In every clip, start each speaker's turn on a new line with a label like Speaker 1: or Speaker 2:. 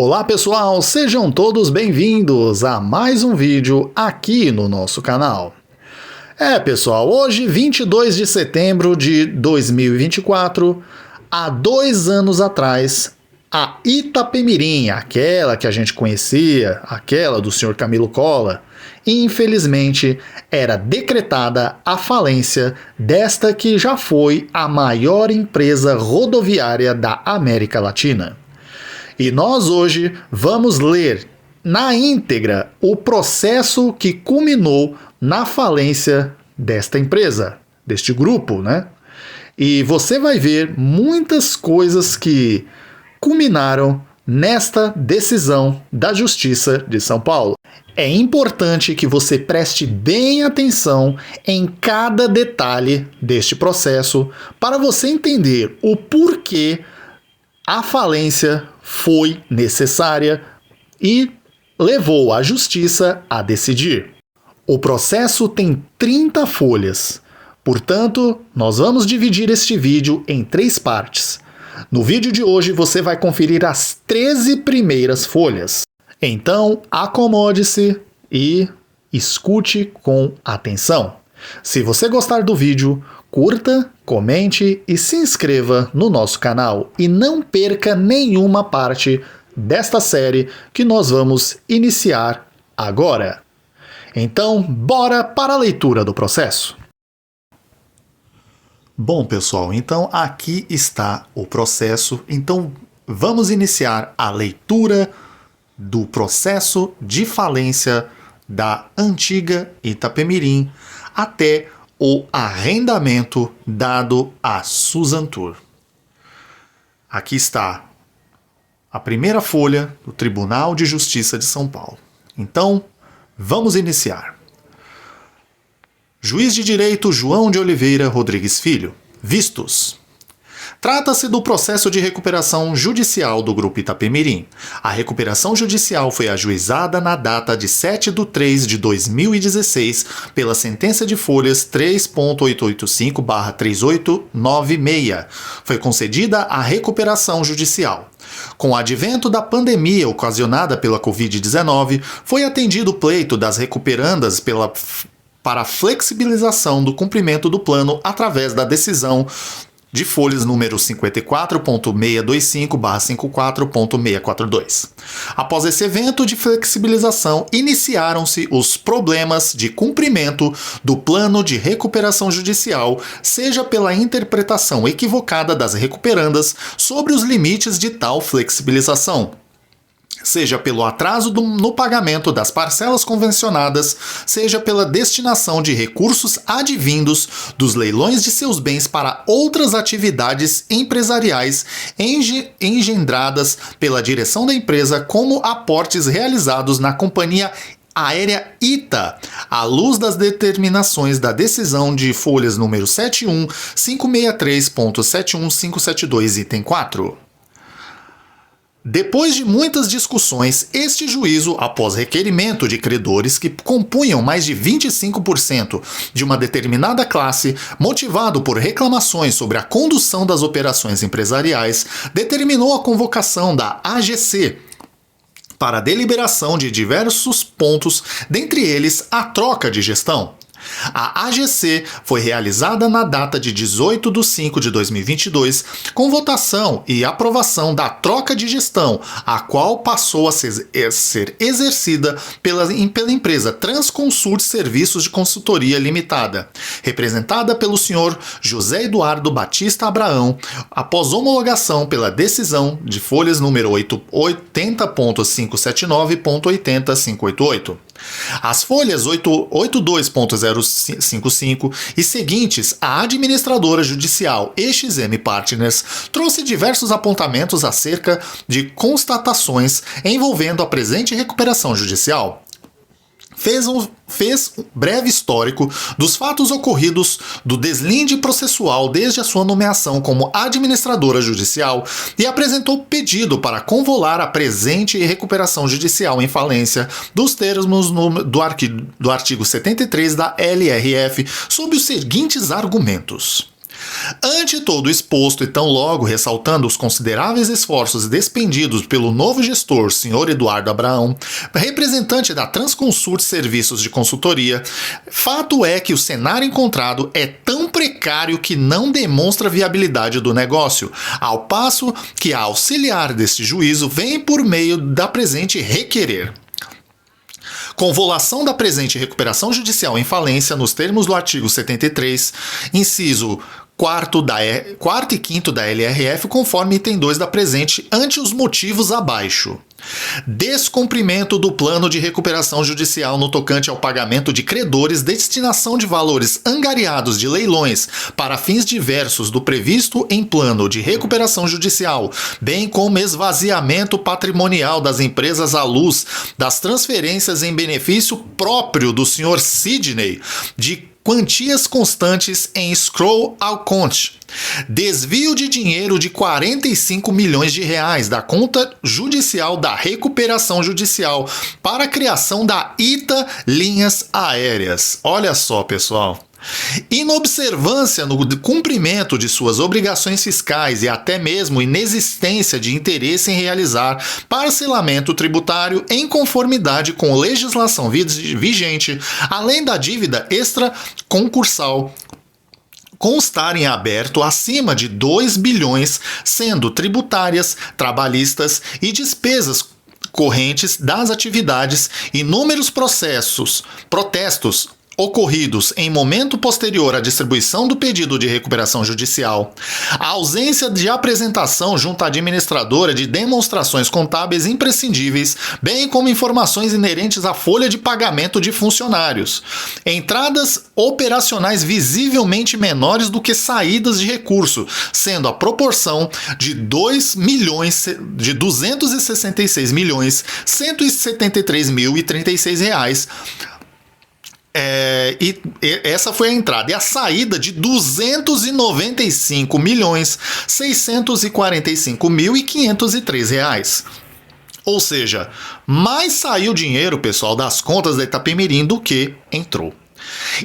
Speaker 1: Olá pessoal, sejam todos bem-vindos a mais um vídeo aqui no nosso canal. Pessoal, hoje 22 de setembro de 2024, há 2 anos atrás, a Itapemirim, aquela que a gente conhecia, aquela do Sr. Camilo Collar, infelizmente era decretada a falência desta que já foi a maior empresa rodoviária da América Latina. E nós hoje vamos ler na íntegra o processo que culminou na falência desta empresa, deste grupo, né? E você vai ver muitas coisas que culminaram nesta decisão da Justiça de São Paulo. É importante que você preste bem atenção em cada detalhe deste processo para você entender o porquê a falência foi necessária e levou a Justiça a decidir. O processo tem 30 folhas, portanto, nós vamos dividir este vídeo em 3 partes. No vídeo de hoje você vai conferir as 13 primeiras folhas. Então, acomode-se e escute com atenção. Se você gostar do vídeo, curta, comente e se inscreva no nosso canal e não perca nenhuma parte desta série que nós vamos iniciar agora. Então, bora para a leitura do processo. Bom, pessoal, então aqui está o processo. Então, vamos iniciar a leitura do processo de falência da antiga Itapemirim até o arrendamento dado a Suzantur. Aqui está a primeira folha do Tribunal de Justiça de São Paulo. Então, vamos iniciar. Juiz de Direito João de Oliveira Rodrigues Filho. Vistos. Trata-se do processo de recuperação judicial do Grupo Itapemirim. A recuperação judicial foi ajuizada na data de 7/3/2016 pela sentença de folhas 3.885/3896. Foi concedida a recuperação judicial. Com o advento da pandemia ocasionada pela Covid-19, foi atendido o pleito das recuperandas para a flexibilização do cumprimento do plano através da decisão de folhas número 54.625/54.642. Após esse evento de flexibilização, iniciaram-se os problemas de cumprimento do plano de recuperação judicial, seja pela interpretação equivocada das recuperandas sobre os limites de tal flexibilização, seja pelo atraso no pagamento das parcelas convencionadas, seja pela destinação de recursos advindos dos leilões de seus bens para outras atividades empresariais engendradas pela direção da empresa, como aportes realizados na companhia aérea ITA, à luz das determinações da decisão de folhas número 71.563.71572, item 4. Depois de muitas discussões, este juízo, após requerimento de credores que compunham mais de 25% de uma determinada classe, motivado por reclamações sobre a condução das operações empresariais, determinou a convocação da AGC para a deliberação de diversos pontos, dentre eles a troca de gestão. A AGC foi realizada na data de 18/5/2022, com votação e aprovação da troca de gestão, a qual passou a ser exercida pela empresa Transconsult Serviços de Consultoria Limitada, representada pelo senhor José Eduardo Batista Abraão, após homologação pela decisão de folhas número 80.579.80.588. As folhas 82.055 e seguintes, a administradora judicial EXM Partners trouxe diversos apontamentos acerca de constatações envolvendo a presente recuperação judicial. Fez um breve histórico dos fatos ocorridos do deslinde processual desde a sua nomeação como administradora judicial e apresentou pedido para convolar a presente recuperação judicial em falência dos termos do artigo 73 da LRF sob os seguintes argumentos. Ante todo o exposto e tão logo ressaltando os consideráveis esforços despendidos pelo novo gestor, Sr. Eduardo Abraão, representante da Transconsult Serviços de Consultoria, fato é que o cenário encontrado é tão precário que não demonstra viabilidade do negócio, ao passo que a auxiliar deste juízo vem por meio da presente requerer convolução da presente recuperação judicial em falência nos termos do artigo 73, inciso 4º e 5º da LRF, conforme item 2 da presente, ante os motivos abaixo. Descumprimento do plano de recuperação judicial no tocante ao pagamento de credores, destinação de valores angariados de leilões para fins diversos do previsto em plano de recuperação judicial, bem como esvaziamento patrimonial das empresas à luz das transferências em benefício próprio do Sr. Sidney de quantias constantes em escrow account, desvio de dinheiro de 45 milhões de reais da conta judicial da recuperação judicial para a criação da ITA Linhas Aéreas. Olha só, pessoal. Inobservância no cumprimento de suas obrigações fiscais e até mesmo inexistência de interesse em realizar parcelamento tributário em conformidade com legislação vigente, além da dívida extraconcursal constar em aberto acima de 2 bilhões, sendo tributárias, trabalhistas e despesas correntes das atividades, inúmeros protestos ocorridos em momento posterior à distribuição do pedido de recuperação judicial, a ausência de apresentação junto à administradora de demonstrações contábeis imprescindíveis, bem como informações inerentes à folha de pagamento de funcionários, entradas operacionais visivelmente menores do que saídas de recurso, sendo a proporção de 266 milhões 173 mil e 36 reais. E essa foi a entrada. E a saída de 295 milhões 645 mil e 503 reais. Ou seja, mais saiu dinheiro, pessoal, das contas da Itapemirim do que entrou.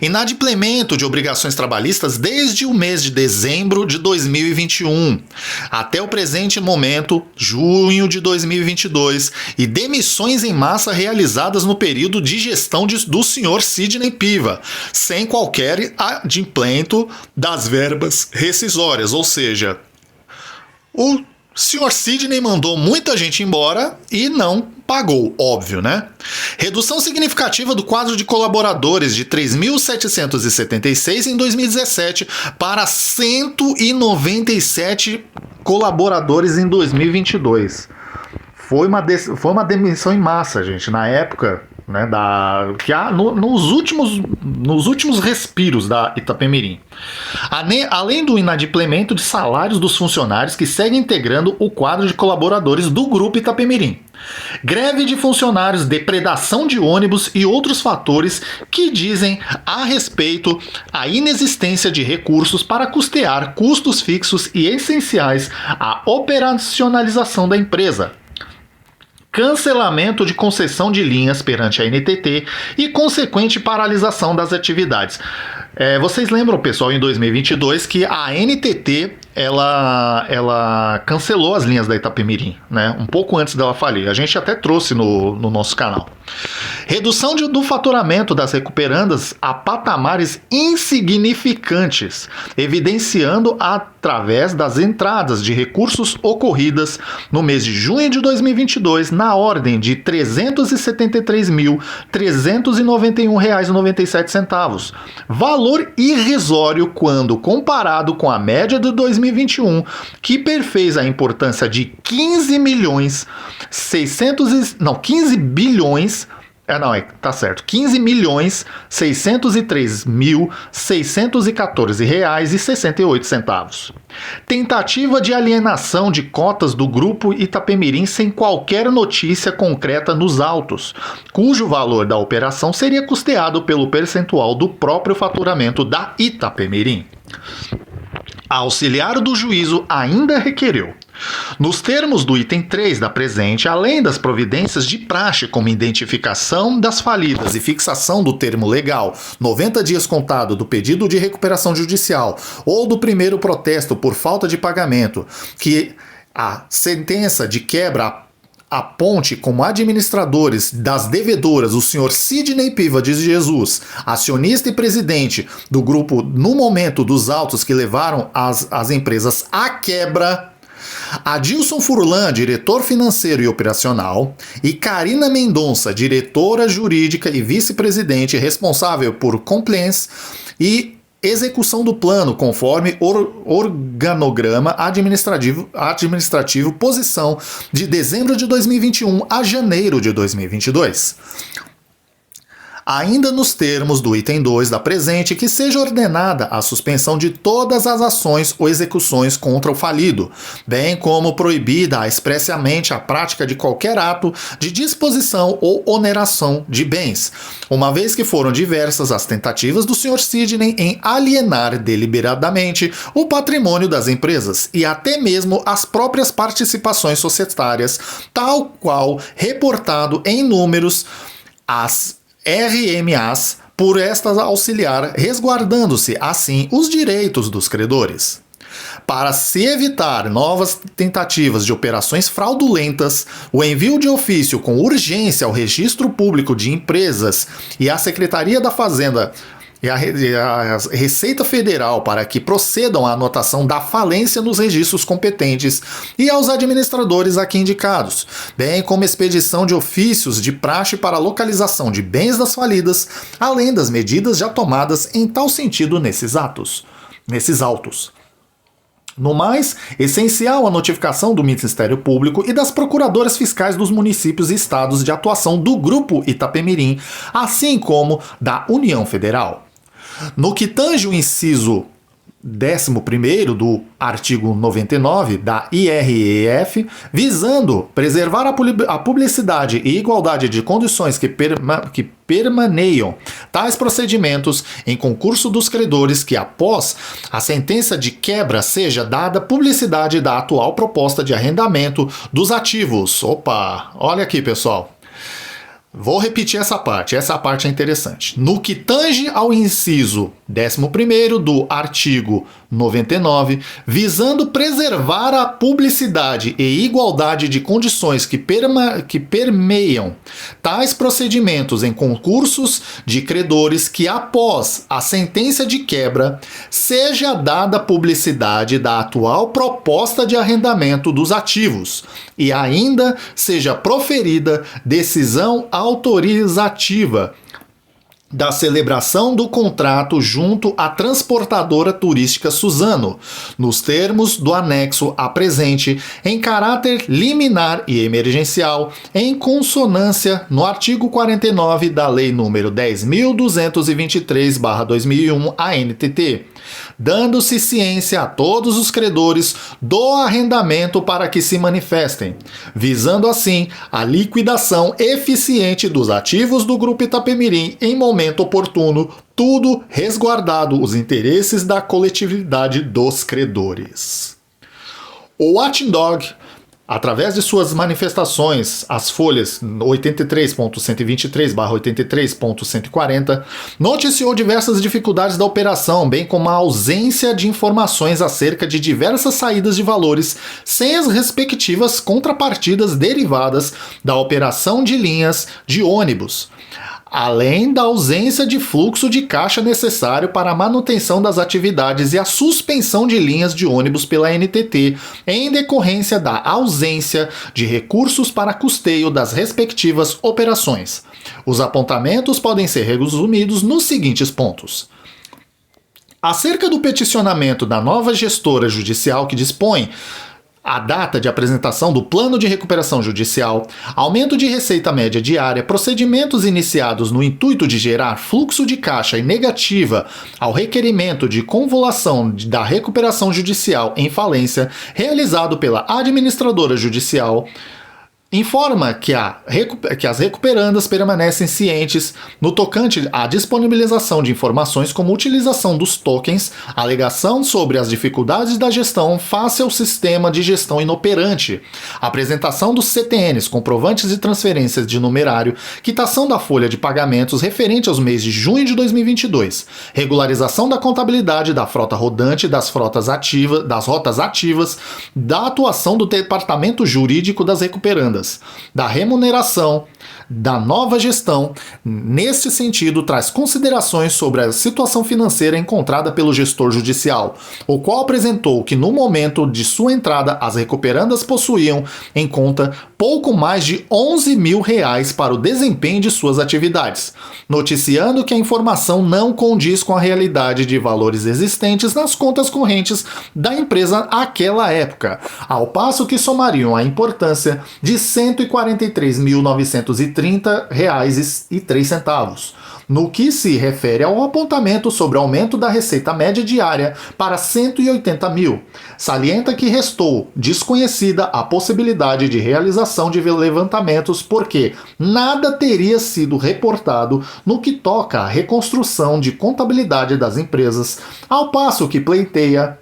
Speaker 1: Inadimplemento de obrigações trabalhistas desde o mês de dezembro de 2021 até o presente momento, junho de 2022, e demissões em massa realizadas no período de gestão do senhor Sidney Piva, sem qualquer adimplemento das verbas rescisórias, ou seja, o senhor Sidney mandou muita gente embora e não pagou, óbvio, né? Redução significativa do quadro de colaboradores de 3.776 em 2017 para 197 colaboradores em 2022. Foi uma demissão em massa, gente, na época, né, nos últimos respiros da Itapemirim. Além do inadimplemento de salários dos funcionários que seguem integrando o quadro de colaboradores do Grupo Itapemirim. Greve de funcionários, depredação de ônibus e outros fatores que dizem a respeito à inexistência de recursos para custear custos fixos e essenciais à operacionalização da empresa. Cancelamento de concessão de linhas perante a NTT e consequente paralisação das atividades. Vocês lembram, pessoal, em 2022 que a NTT ela cancelou as linhas da Itapemirim, né? Um pouco antes dela falir. A gente até trouxe no nosso canal. Redução do faturamento das recuperandas a patamares insignificantes, evidenciando através das entradas de recursos ocorridas no mês de junho de 2022 na ordem de R$ 373.391,97, valor irrisório quando comparado com a média de 2021, que perfez a importância de 15 milhões 15.603.614 reais e 68 centavos. Tentativa de alienação de cotas do Grupo Itapemirim sem qualquer notícia concreta nos autos, cujo valor da operação seria custeado pelo percentual do próprio faturamento da Itapemirim. A auxiliar do juízo ainda requereu Nos termos do item 3 da presente, além das providências de praxe como identificação das falidas e fixação do termo legal, 90 dias contado do pedido de recuperação judicial ou do primeiro protesto por falta de pagamento, que a sentença de quebra aponte como administradores das devedoras o senhor Sidney Piva de Jesus, acionista e presidente do grupo no momento dos autos que levaram as empresas à quebra, Adilson Furlan, diretor financeiro e operacional, e Karina Mendonça, diretora jurídica e vice-presidente responsável por compliance e execução do plano conforme organograma administrativo posição de dezembro de 2021 a janeiro de 2022. Ainda nos termos do item 2 da presente, que seja ordenada a suspensão de todas as ações ou execuções contra o falido, bem como proibida expressamente a prática de qualquer ato de disposição ou oneração de bens, uma vez que foram diversas as tentativas do Sr. Sidney em alienar deliberadamente o patrimônio das empresas e até mesmo as próprias participações societárias, tal qual reportado em números as RMAs por estas auxiliar, resguardando-se assim os direitos dos credores. Para se evitar novas tentativas de operações fraudulentas, o envio de ofício com urgência ao Registro Público de Empresas e à Secretaria da Fazenda e a Receita Federal para que procedam à anotação da falência nos registros competentes e aos administradores aqui indicados, bem como expedição de ofícios de praxe para localização de bens das falidas, além das medidas já tomadas em tal sentido nesses autos. No mais, essencial a notificação do Ministério Público e das procuradoras fiscais dos municípios e estados de atuação do Grupo Itapemirim, assim como da União Federal. No que tange o inciso 11º do artigo 99 da IREF, visando preservar a publicidade e igualdade de condições que permaneiam tais procedimentos em concurso dos credores que, após a sentença de quebra, seja dada publicidade da atual proposta de arrendamento dos ativos. Opa, olha aqui, pessoal. Vou repetir essa parte é interessante. No que tange ao inciso 11º do artigo 99, visando preservar a publicidade e igualdade de condições que permeiam tais procedimentos em concursos de credores que, após a sentença de quebra, seja dada publicidade da atual proposta de arrendamento dos ativos e ainda seja proferida decisão autorizativa da celebração do contrato junto à transportadora turística Suzano, nos termos do anexo a presente, em caráter liminar e emergencial, em consonância no artigo 49 da Lei nº 10.223/2001, ANTT, dando-se ciência a todos os credores do arrendamento para que se manifestem, visando assim a liquidação eficiente dos ativos do Grupo Itapemirim em momento oportuno, tudo resguardado os interesses da coletividade dos credores. O Watchdog, através de suas manifestações, as folhas 83.123/83.140, noticiou diversas dificuldades da operação, bem como a ausência de informações acerca de diversas saídas de valores sem as respectivas contrapartidas derivadas da operação de linhas de ônibus, além da ausência de fluxo de caixa necessário para a manutenção das atividades e a suspensão de linhas de ônibus pela NTT, em decorrência da ausência de recursos para custeio das respectivas operações. Os apontamentos podem ser resumidos nos seguintes pontos. Acerca do peticionamento da nova gestora judicial que dispõe a data de apresentação do plano de recuperação judicial, aumento de receita média diária, procedimentos iniciados no intuito de gerar fluxo de caixa e negativa ao requerimento de convolução da recuperação judicial em falência realizado pela administradora judicial, informa que as recuperandas permanecem cientes no tocante à disponibilização de informações como utilização dos tokens, alegação sobre as dificuldades da gestão face ao sistema de gestão inoperante, apresentação dos CTNs, comprovantes de transferências de numerário, quitação da folha de pagamentos referente aos meses de junho de 2022, regularização da contabilidade da frota rodante, das rotas ativas, da atuação do departamento jurídico das recuperandas, da remuneração, da nova gestão. Neste sentido, traz considerações sobre a situação financeira encontrada pelo gestor judicial, o qual apresentou que no momento de sua entrada as recuperandas possuíam em conta pouco mais de R$11 mil para o desempenho de suas atividades, noticiando que a informação não condiz com a realidade de valores existentes nas contas correntes da empresa àquela época, ao passo que somariam a importância de R$143.930,03, no que se refere ao apontamento sobre o aumento da receita média diária para 180 mil. Salienta que restou desconhecida a possibilidade de realização de levantamentos porque nada teria sido reportado no que toca à reconstrução de contabilidade das empresas, ao passo que pleiteia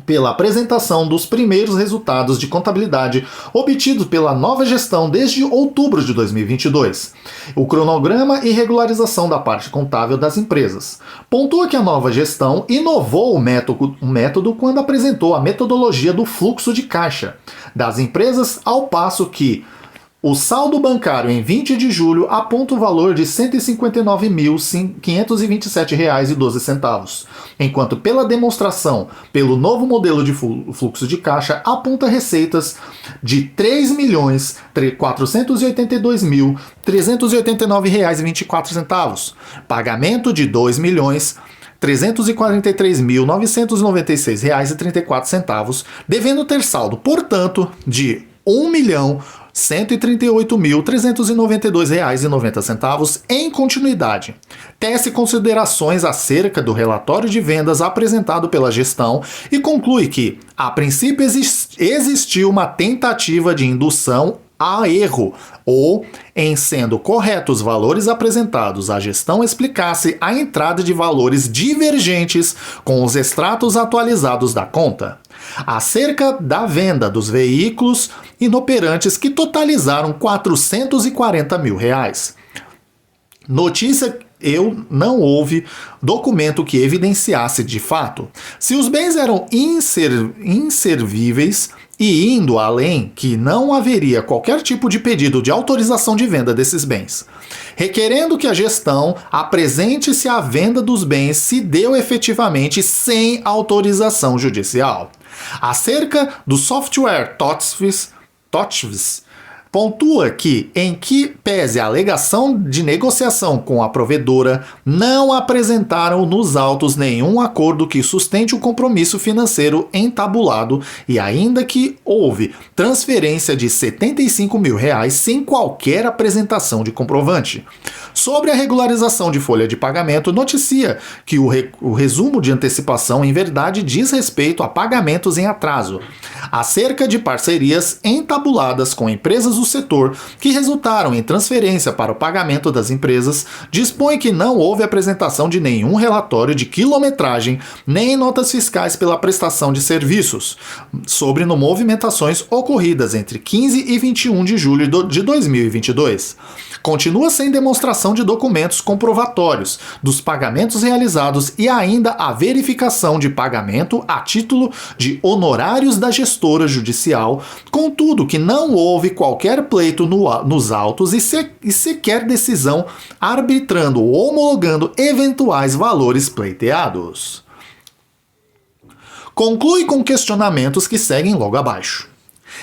Speaker 1: pela apresentação dos primeiros resultados de contabilidade obtidos pela nova gestão desde outubro de 2022, o cronograma e regularização da parte contábil das empresas. Pontua que a nova gestão inovou o método quando apresentou a metodologia do fluxo de caixa das empresas, ao passo que o saldo bancário em 20 de julho aponta o valor de R$ 159.527,12, enquanto pela demonstração pelo novo modelo de fluxo de caixa aponta receitas de R$ 3.482.389,24, pagamento de R$ 2.343.996,34, devendo ter saldo, portanto, de R$ 1.138.392,90 em continuidade. Tece considerações acerca do relatório de vendas apresentado pela gestão e conclui que, a princípio, existiu uma tentativa de indução a erro, ou, em sendo corretos os valores apresentados, a gestão explicasse a entrada de valores divergentes com os extratos atualizados da conta, acerca da venda dos veículos inoperantes que totalizaram R$ 440 mil. Notícia: não houve documento que evidenciasse de fato se os bens eram inservíveis, e indo além que não haveria qualquer tipo de pedido de autorização de venda desses bens, requerendo que a gestão apresente se a venda dos bens se deu efetivamente sem autorização judicial. Acerca do software TOTVS, pontua que, em que pese a alegação de negociação com a provedora, não apresentaram nos autos nenhum acordo que sustente o compromisso financeiro entabulado e ainda que houve transferência de R$ 75 mil sem qualquer apresentação de comprovante. Sobre a regularização de folha de pagamento, noticia que o resumo de antecipação, em verdade, diz respeito a pagamentos em atraso, acerca de parcerias entabuladas com empresas do setor que resultaram em transferência para o pagamento das empresas, dispõe que não houve apresentação de nenhum relatório de quilometragem nem notas fiscais pela prestação de serviços sobre movimentações ocorridas entre 15 e 21 de julho de 2022. Continua sem demonstração de documentos comprovatórios dos pagamentos realizados e ainda a verificação de pagamento a título de honorários da gestora judicial, contudo que não houve qualquer pleito nos autos e sequer decisão arbitrando ou homologando eventuais valores pleiteados. Conclui com questionamentos que seguem logo abaixo.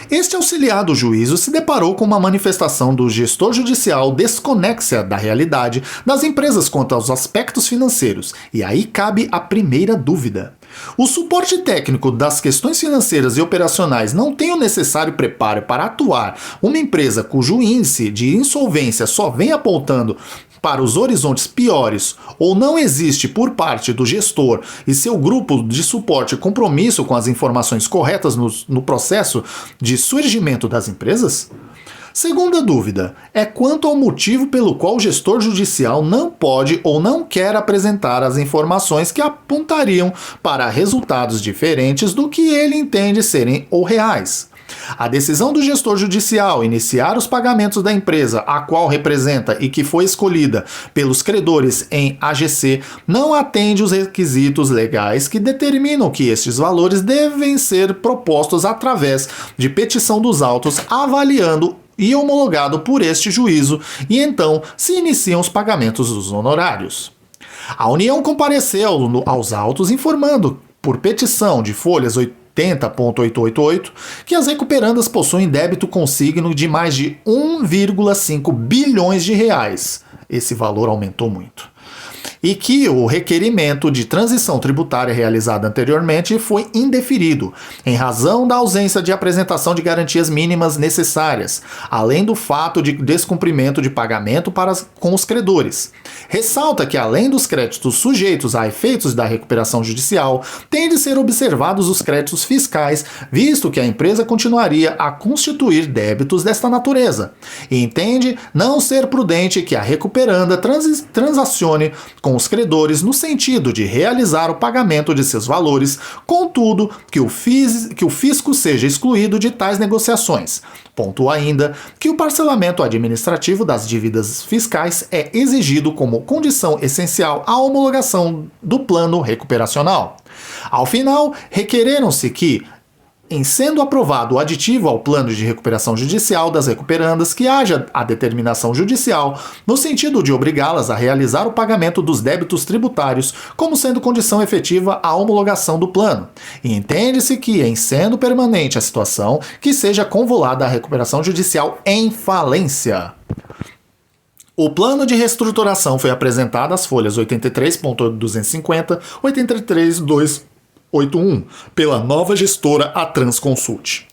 Speaker 1: Este auxiliar do juízo se deparou com uma manifestação do gestor judicial desconexa da realidade das empresas quanto aos aspectos financeiros, e aí cabe a primeira dúvida. O suporte técnico das questões financeiras e operacionais não tem o necessário preparo para atuar uma empresa cujo índice de insolvência só vem apontando para os horizontes piores, ou não existe por parte do gestor e seu grupo de suporte compromisso com as informações corretas no processo de surgimento das empresas? Segunda dúvida é quanto ao motivo pelo qual o gestor judicial não pode ou não quer apresentar as informações que apontariam para resultados diferentes do que ele entende serem ou reais. A decisão do gestor judicial iniciar os pagamentos da empresa a qual representa e que foi escolhida pelos credores em AGC não atende os requisitos legais que determinam que estes valores devem ser propostos através de petição dos autos, avaliando e homologado por este juízo, e então se iniciam os pagamentos dos honorários. A União compareceu aos autos informando, por petição de folhas 80.888, que as recuperandas possuem débito consigno de mais de 1,5 bilhões de reais. Esse valor aumentou muito. E que o requerimento de transição tributária realizado anteriormente foi indeferido, em razão da ausência de apresentação de garantias mínimas necessárias, além do fato de descumprimento de pagamento com os credores. Ressalta que, além dos créditos sujeitos a efeitos da recuperação judicial, tem de ser observados os créditos fiscais, visto que a empresa continuaria a constituir débitos desta natureza, e entende não ser prudente que a recuperanda transacione com os credores no sentido de realizar o pagamento de seus valores, contudo, que o fisco seja excluído de tais negociações. Pontua ainda que o parcelamento administrativo das dívidas fiscais é exigido como condição essencial à homologação do plano recuperacional. Ao final, requereram-se que, em sendo aprovado o aditivo ao plano de recuperação judicial das recuperandas, que haja a determinação judicial no sentido de obrigá-las a realizar o pagamento dos débitos tributários como sendo condição efetiva à homologação do plano. E entende-se que, em sendo permanente a situação, que seja convolada a recuperação judicial em falência. O plano de reestruturação foi apresentado às folhas 83.250, 83.281, pela nova gestora, a Transconsult.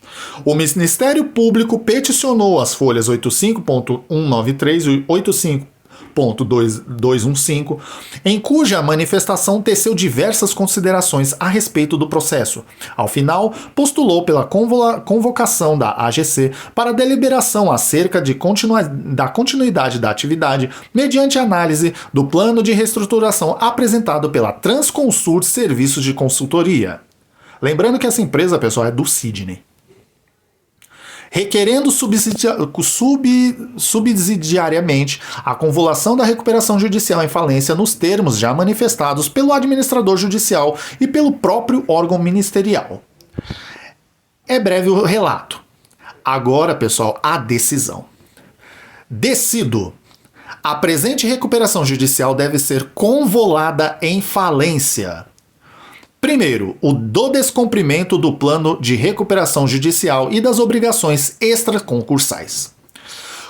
Speaker 1: O Ministério Público peticionou as folhas 85.193 e 85.215, em cuja manifestação teceu diversas considerações a respeito do processo. Ao final, postulou pela convocação da AGC para deliberação acerca da continuidade da atividade mediante análise do plano de reestruturação apresentado pela Transconsult Serviços de Consultoria. Lembrando que essa empresa, pessoal, é do Sidney. Requerendo subsidiariamente a convolução da recuperação judicial em falência nos termos já manifestados pelo administrador judicial e pelo próprio órgão ministerial. É breve o relato. Agora, pessoal, a decisão. Decido. A presente recuperação judicial deve ser convolada em falência. Primeiro, o do descumprimento do plano de recuperação judicial e das obrigações extraconcursais.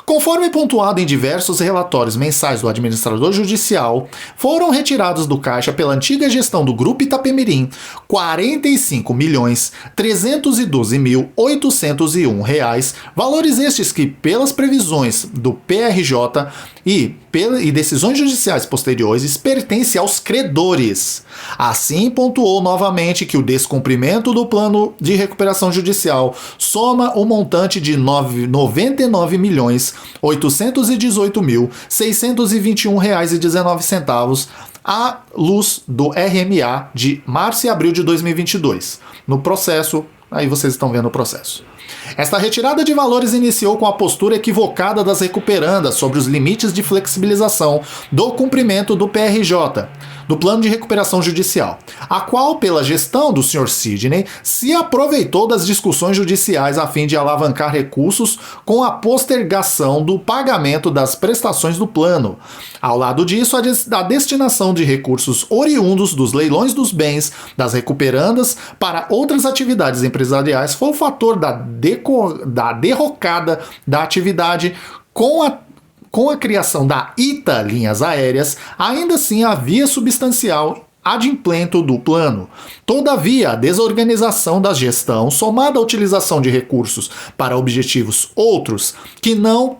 Speaker 1: Conforme pontuado em diversos relatórios mensais do administrador judicial, foram retirados do caixa pela antiga gestão do Grupo Itapemirim R$ 45.312.801, valores estes que, pelas previsões do PRJ e decisões judiciais posteriores, pertencem aos credores. Assim, pontuou novamente que o descumprimento do plano de recuperação judicial soma o montante de R$ 99.818.621,19 à luz do RMA de março e abril de 2022. No processo, aí vocês estão vendo o processo. Esta retirada de valores iniciou com a postura equivocada das recuperandas sobre os limites de flexibilização do cumprimento do PRJ, do Plano de Recuperação Judicial, a qual, pela gestão do Sr. Sidney, se aproveitou das discussões judiciais a fim de alavancar recursos com a postergação do pagamento das prestações do plano. Ao lado disso, a destinação de recursos oriundos dos leilões dos bens das recuperandas para outras atividades empresariais foi o fator da derrocada da atividade com a criação da ITA Linhas Aéreas. Ainda assim havia substancial adimplento do plano. Todavia, a desorganização da gestão, somada à utilização de recursos para objetivos outros que não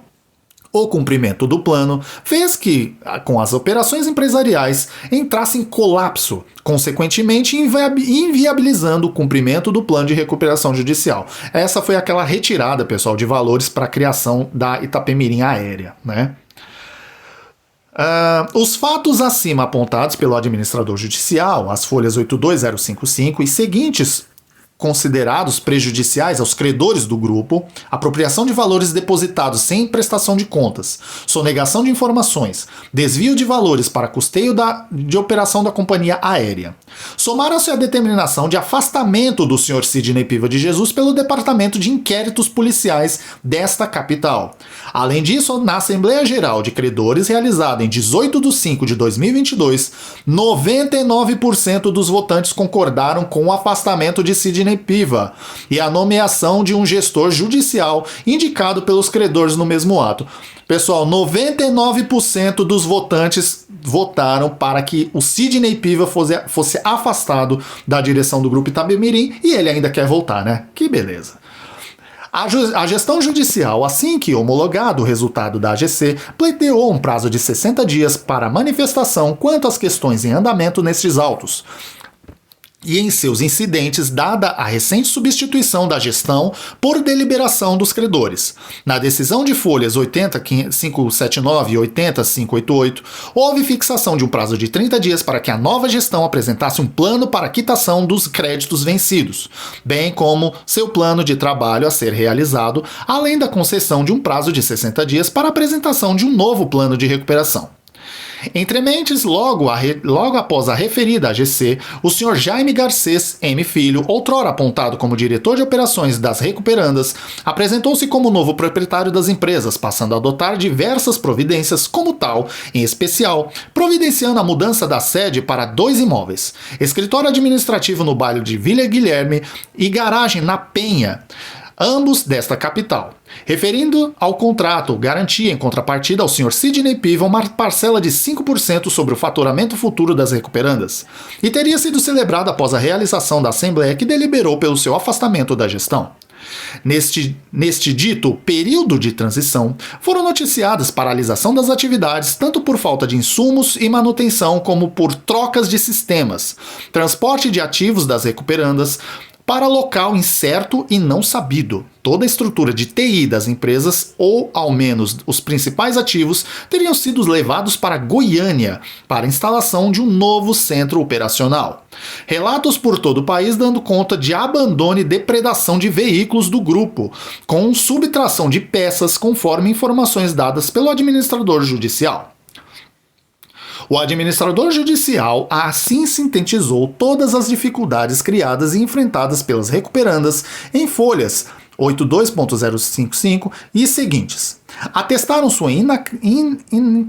Speaker 1: O cumprimento do plano fez que, com as operações empresariais, entrasse em colapso, consequentemente inviabilizando o cumprimento do plano de recuperação judicial. Essa foi aquela retirada, pessoal, de valores para a criação da Itapemirim Aérea, né? Os fatos acima apontados pelo administrador judicial, as folhas 82055 e seguintes, considerados prejudiciais aos credores do grupo, apropriação de valores depositados sem prestação de contas, sonegação de informações, desvio de valores para custeio de operação da companhia aérea. Somaram-se a determinação de afastamento do Sr. Sidney Piva de Jesus pelo Departamento de Inquéritos Policiais desta capital. Além disso, na Assembleia Geral de Credores, realizada em 18/5/2022, 99% dos votantes concordaram com o afastamento de Sidney Piva e a nomeação de um gestor judicial indicado pelos credores no mesmo ato. Pessoal, 99% dos votantes votaram para que o Sidney Piva fosse afastado da direção do Grupo Itapemirim e ele ainda quer voltar, né? Que beleza. A gestão judicial, assim que homologado o resultado da AGC, pleiteou um prazo de 60 dias para manifestação quanto às questões em andamento nestes autos. E em seus incidentes, dada a recente substituição da gestão por deliberação dos credores. Na decisão de folhas 80.579 e 80.588, houve fixação de um prazo de 30 dias para que a nova gestão apresentasse um plano para quitação dos créditos vencidos, bem como seu plano de trabalho a ser realizado, além da concessão de um prazo de 60 dias para a apresentação de um novo plano de recuperação. Entre mentes, logo após a referida AGC, o Sr. Jaime Garcês M. Filho, outrora apontado como diretor de operações das recuperandas, apresentou-se como novo proprietário das empresas, passando a adotar diversas providências como tal, em especial, providenciando a mudança da sede para 2 imóveis, escritório administrativo no bairro de Vila Guilherme e garagem na Penha, ambos desta capital. Referindo ao contrato, garantia em contrapartida ao Sr. Sidney Piva uma parcela de 5% sobre o faturamento futuro das recuperandas, e teria sido celebrada após a realização da Assembleia que deliberou pelo seu afastamento da gestão. Neste dito período de transição, foram noticiadas paralisação das atividades, tanto por falta de insumos e manutenção, como por trocas de sistemas, transporte de ativos das recuperandas, para local incerto e não sabido. Toda a estrutura de TI das empresas, ou ao menos os principais ativos, teriam sido levados para Goiânia, para a instalação de um novo centro operacional. Relatos por todo o país dando conta de abandono e depredação de veículos do grupo, com subtração de peças conforme informações dadas pelo administrador judicial. O administrador judicial assim sintetizou todas as dificuldades criadas e enfrentadas pelas recuperandas em folhas 82.055 e seguintes. Atestaram sua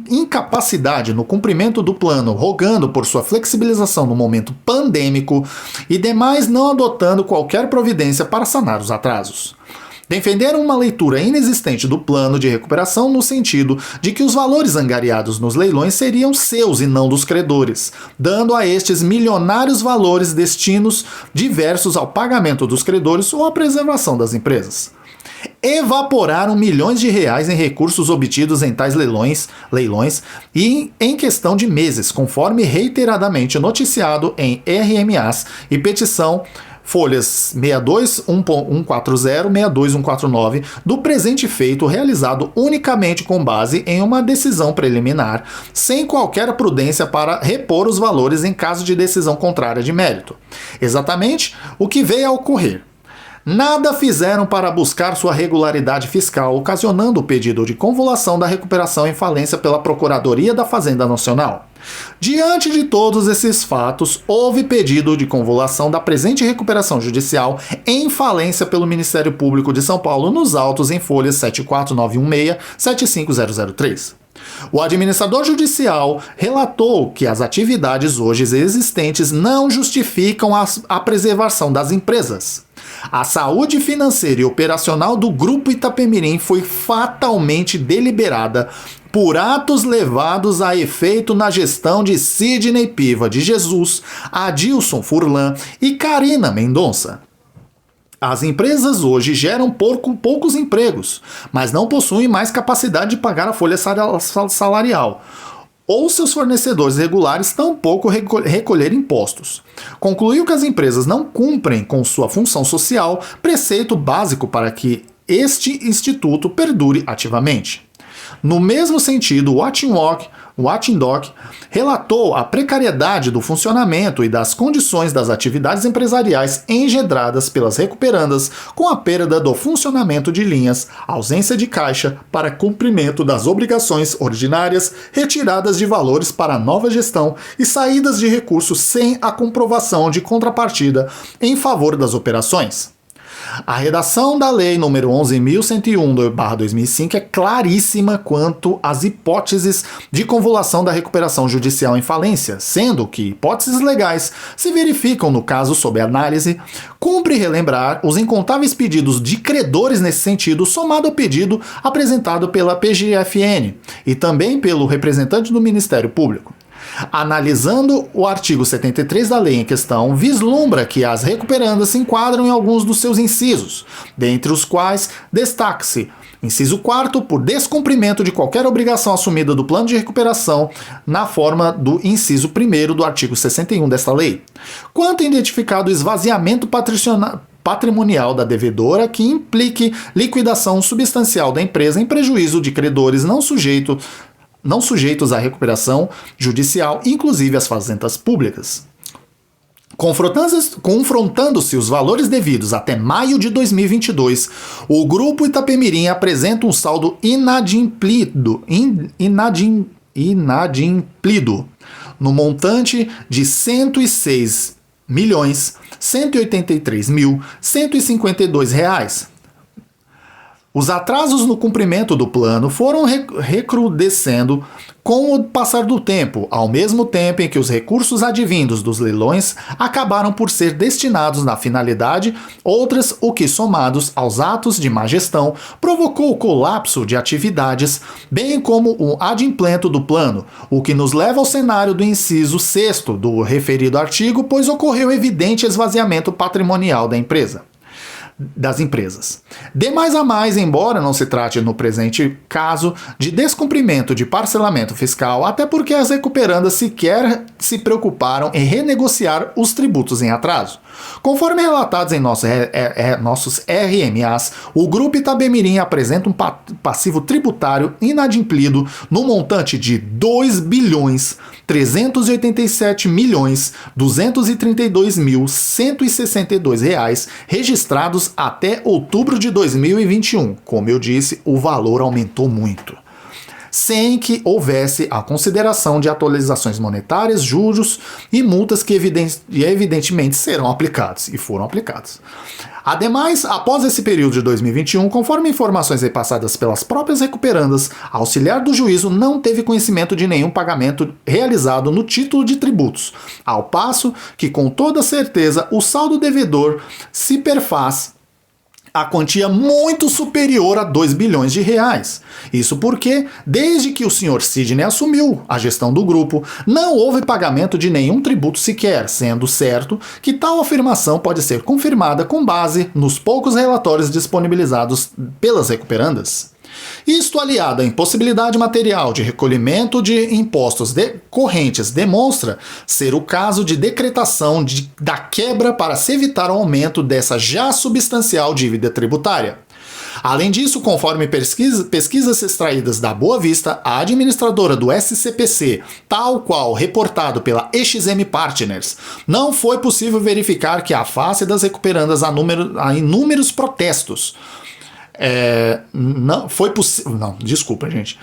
Speaker 1: incapacidade no cumprimento do plano, rogando por sua flexibilização no momento pandêmico e demais não adotando qualquer providência para sanar os atrasos. Defenderam uma leitura inexistente do plano de recuperação no sentido de que os valores angariados nos leilões seriam seus e não dos credores, dando a estes milionários valores destinos diversos ao pagamento dos credores ou à preservação das empresas. Evaporaram milhões de reais em recursos obtidos em tais leilões e em questão de meses, conforme reiteradamente noticiado em RMAs e petição folhas 62.140, 62.149 do presente feito realizado unicamente com base em uma decisão preliminar, sem qualquer prudência para repor os valores em caso de decisão contrária de mérito. Exatamente o que veio a ocorrer. Nada fizeram para buscar sua regularidade fiscal, ocasionando o pedido de convolução da recuperação em falência pela Procuradoria da Fazenda Nacional. Diante de todos esses fatos, houve pedido de convolução da presente recuperação judicial em falência pelo Ministério Público de São Paulo nos autos em folhas 74916 e 75003. O administrador judicial relatou que as atividades hoje existentes não justificam a preservação das empresas. A saúde financeira e operacional do Grupo Itapemirim foi fatalmente deliberada por atos levados a efeito na gestão de Sidney Piva de Jesus, Adilson Furlan e Karina Mendonça. As empresas hoje geram poucos empregos, mas não possuem mais capacidade de pagar a folha salarial, ou seus fornecedores regulares tampouco recolher impostos. Concluiu que as empresas não cumprem com sua função social, preceito básico para que este instituto perdure ativamente. No mesmo sentido, Watching Doc relatou a precariedade do funcionamento e das condições das atividades empresariais engendradas pelas recuperandas com a perda do funcionamento de linhas, ausência de caixa para cumprimento das obrigações ordinárias, retiradas de valores para a nova gestão e saídas de recursos sem a comprovação de contrapartida em favor das operações. A redação da Lei nº 11.101/2005 é claríssima quanto às hipóteses de convolução da recuperação judicial em falência, sendo que hipóteses legais se verificam no caso sob análise. Cumpre relembrar os incontáveis pedidos de credores nesse sentido, somado ao pedido apresentado pela PGFN e também pelo representante do Ministério Público. Analisando o artigo 73 da lei em questão, vislumbra que as recuperandas se enquadram em alguns dos seus incisos, dentre os quais destaca-se inciso 4º, por descumprimento de qualquer obrigação assumida do plano de recuperação na forma do inciso 1º do artigo 61 desta lei. Quanto identificado o esvaziamento patrimonial da devedora que implique liquidação substancial da empresa em prejuízo de credores não sujeitos à recuperação judicial, inclusive as fazendas públicas. Confrontando-se os valores devidos até maio de 2022, o Grupo Itapemirim apresenta um saldo inadimplido no montante de R$ 106.183.152. Os atrasos no cumprimento do plano foram recrudescendo com o passar do tempo, ao mesmo tempo em que os recursos advindos dos leilões acabaram por ser destinados na finalidade, outras o que, somados aos atos de má gestão, provocou o colapso de atividades, bem como o adimplento do plano, o que nos leva ao cenário do inciso 6º do referido artigo, pois ocorreu evidente esvaziamento patrimonial das empresas. De mais a mais, embora não se trate no presente caso de descumprimento de parcelamento fiscal, até porque as recuperandas sequer se preocuparam em renegociar os tributos em atraso. Conforme relatados em nossos RMAs, o Grupo Itapemirim apresenta um passivo tributário inadimplido no montante de R$ 2.387.232.162 registrados até outubro de 2021. Como eu disse, o valor aumentou muito, sem que houvesse a consideração de atualizações monetárias, juros e multas que evidentemente serão aplicados, e foram aplicados. Ademais, após esse período de 2021, conforme informações repassadas pelas próprias recuperandas, a auxiliar do juízo não teve conhecimento de nenhum pagamento realizado no título de tributos, ao passo que, com toda certeza, o saldo devedor se perfaz a quantia muito superior a 2 bilhões de reais. Isso porque, desde que o Sr. Sidney assumiu a gestão do grupo, não houve pagamento de nenhum tributo sequer, sendo certo que tal afirmação pode ser confirmada com base nos poucos relatórios disponibilizados pelas recuperandas. Isto, aliado à impossibilidade material de recolhimento de impostos correntes, demonstra ser o caso de decretação da quebra para se evitar o aumento dessa já substancial dívida tributária. Além disso, conforme pesquisas extraídas da Boa Vista, a administradora do SCPC, tal qual reportado pela EXM Partners, não foi possível verificar que a face das recuperandas há inúmeros protestos. Não foi possível. Não, desculpa, gente.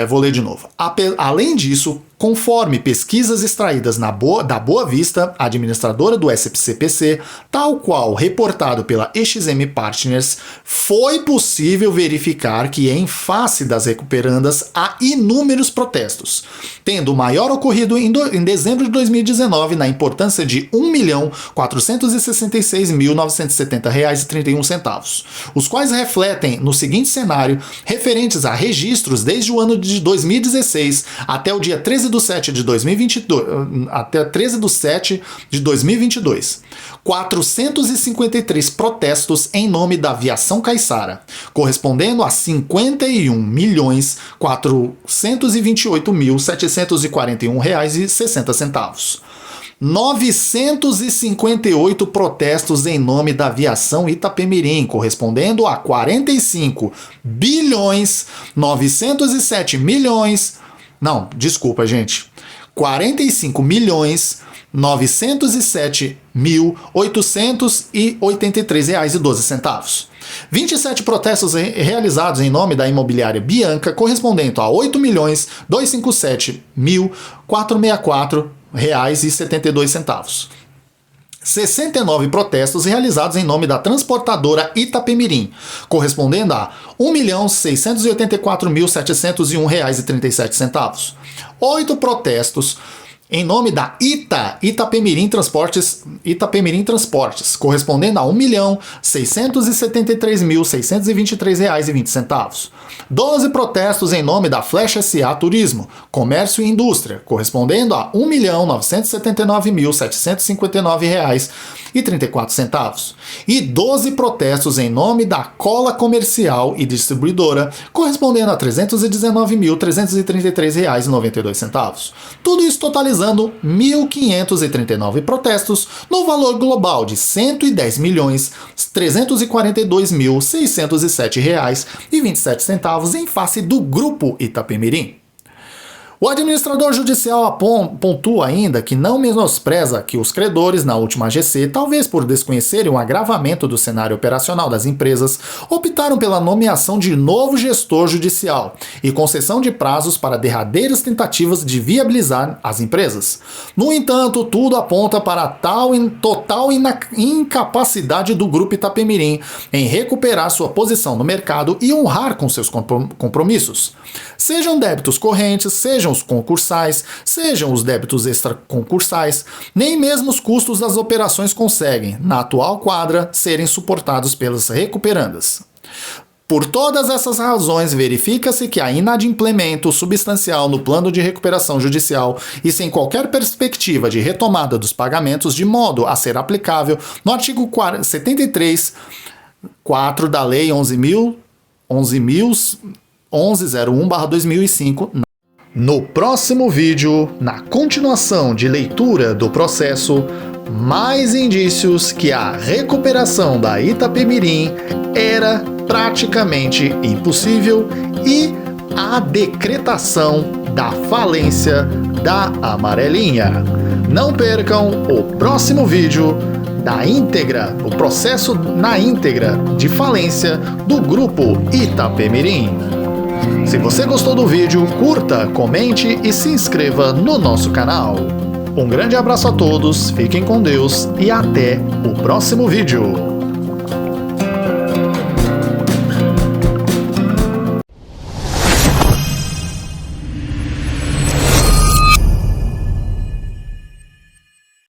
Speaker 1: Vou ler de novo. Além disso, conforme pesquisas extraídas da Boa Vista, administradora do SCPC, tal qual reportado pela EXM Partners, foi possível verificar que em face das recuperandas há inúmeros protestos, tendo o maior ocorrido em dezembro de 2019 na importância de R$ 1.466.970,31, os quais refletem no seguinte cenário, referentes a registros desde o ano de 2016 até o dia 13 2022, 453 protestos em nome da aviação caiçara, correspondendo a 51.428.741,60 reais. 958 protestos em nome da aviação Itapemirim, correspondendo a 45.907.883,12 reais. 27 protestos realizados em nome da imobiliária Bianca, correspondendo a 8.257.464,72 reais. 69 protestos realizados em nome da transportadora Itapemirim, correspondendo a 1.684.701,37 reais. 8 protestos em nome da Itapemirim Transportes, correspondendo a 1.673.623,20 reais. 12 protestos em nome da Flecha S.A. Turismo, Comércio e Indústria, correspondendo a 1.979.759,34 reais. E 12 protestos em nome da Cola Comercial e Distribuidora, correspondendo a 319.333,92 reais. Tudo isso totalizando 1.539 protestos, no valor global de 110.342.607,27 reais em face do Grupo Itapemirim. O administrador judicial pontua ainda que não menospreza que os credores na última AGC, talvez por desconhecerem o agravamento do cenário operacional das empresas, optaram pela nomeação de novo gestor judicial e concessão de prazos para derradeiras tentativas de viabilizar as empresas. No entanto, tudo aponta para total incapacidade do Grupo Itapemirim em recuperar sua posição no mercado e honrar com seus compromissos. Sejam débitos correntes, sejam os concursais, sejam os débitos extraconcursais, nem mesmo os custos das operações conseguem, na atual quadra, serem suportados pelas recuperandas. Por todas essas razões, verifica-se que há inadimplemento substancial no plano de recuperação judicial e sem qualquer perspectiva de retomada dos pagamentos, de modo a ser aplicável no artigo 73.4 da Lei 11.01/2005. No próximo vídeo, na continuação de leitura do processo, mais indícios que a recuperação da Itapemirim era praticamente impossível e a decretação da falência da Amarelinha. Não percam o próximo vídeo da íntegra, o processo na íntegra de falência do Grupo Itapemirim. Se você gostou do vídeo, curta, comente e se inscreva no nosso canal. Um grande abraço a todos, fiquem com Deus e até o próximo vídeo.